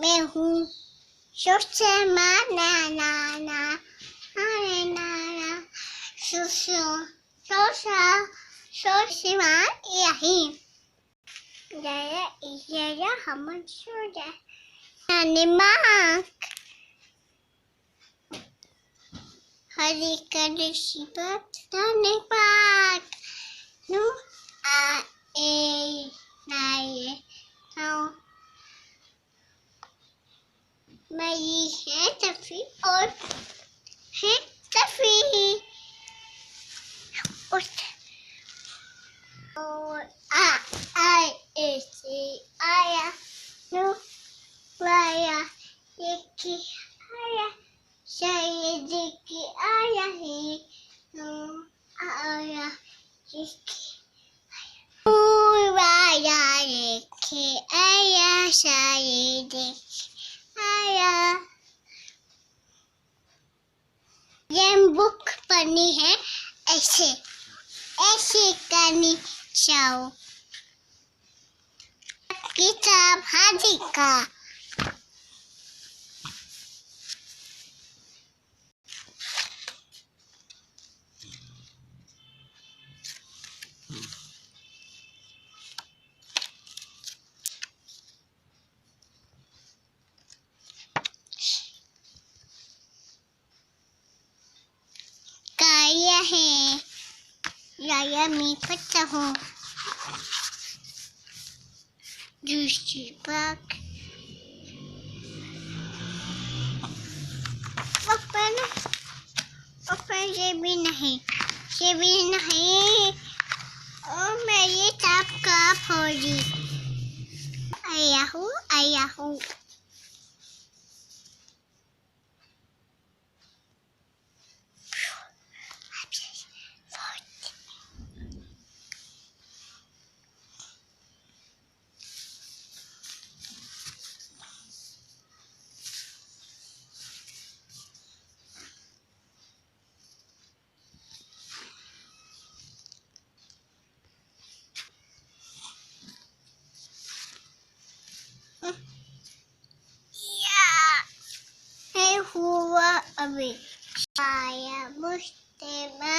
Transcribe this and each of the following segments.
मैं हूँ सबसे माना नाना नाना नाना सुसु सोसा सोसिमान यही जरा हम सुजा निमाक हरी करे शिबत निमाक नु आ ए नाये नो मैं ये है तफी और है तफी और आई ऐसे आया नो वाया एक आया शायद कि आया है नो आया एक वाया एक आया शायद आया। ये बुक पढ़नी है ऐसे ऐसे करनी चाहो किताब हादी का काया है राया मैं पता हूँ जूसी पाक अपन ये भी नहीं और मैं ये ताप का फोड़ी आया हूँ हुआ अभी वाया मुस्लिमा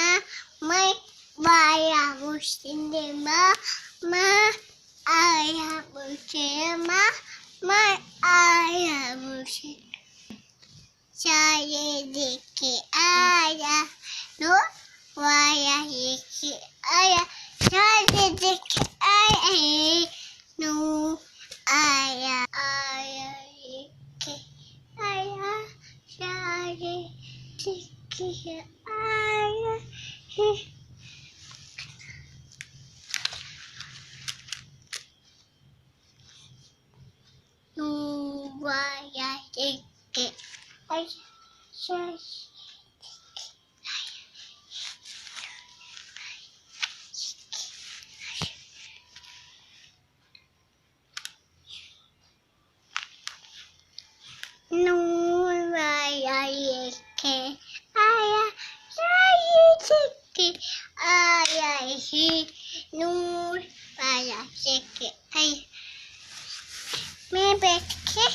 मैं वाया मुस्लिमा मैं आया मुस्लिमा मैं आया मुस्लिमा चाहे देखे आया नो वाया देखे आया चाहे देखे आया नो आया आया देखे आया चाहे देखे आया है नो वाया देखे आया नूर आया के आया के आया ही नूर आया के आया मैं बैठ के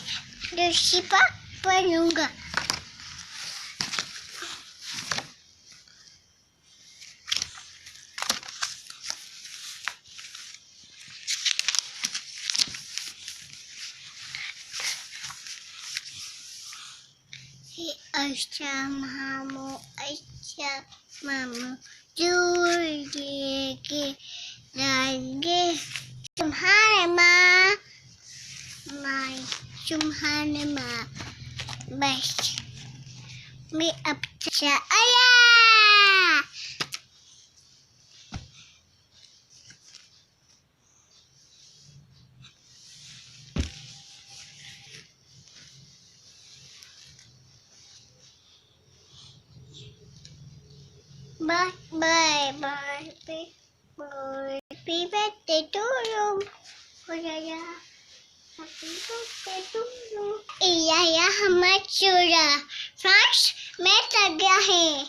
दूसरी पर पढ़ूंगा अच्छा मामू दूर के लागे तुम्हारे माँ बस मैं अब आया Bye happy birthday to you. Oh yeah, happy birthday to you. Yeah, हमारा चूड़ा फ्रेंड्स मैं तक गया है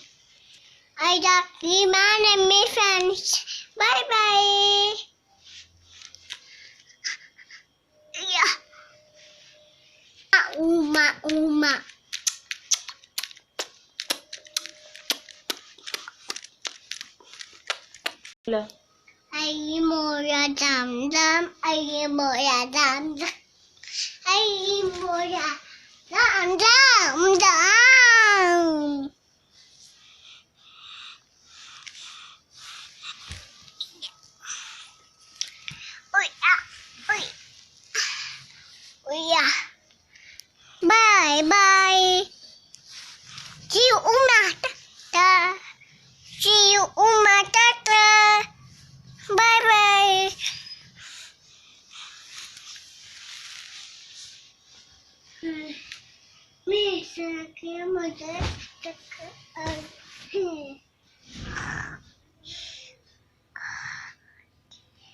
I got man and my friends. Bye yeah. Uma, Uma. Ay moya dam dam, ay moya dam dam, ay moya dam dam dam. Oi ah, oi, oi ah. Bye bye. See you Uma tata. See you Uma tata. Bye bye. मैं सके मदद तक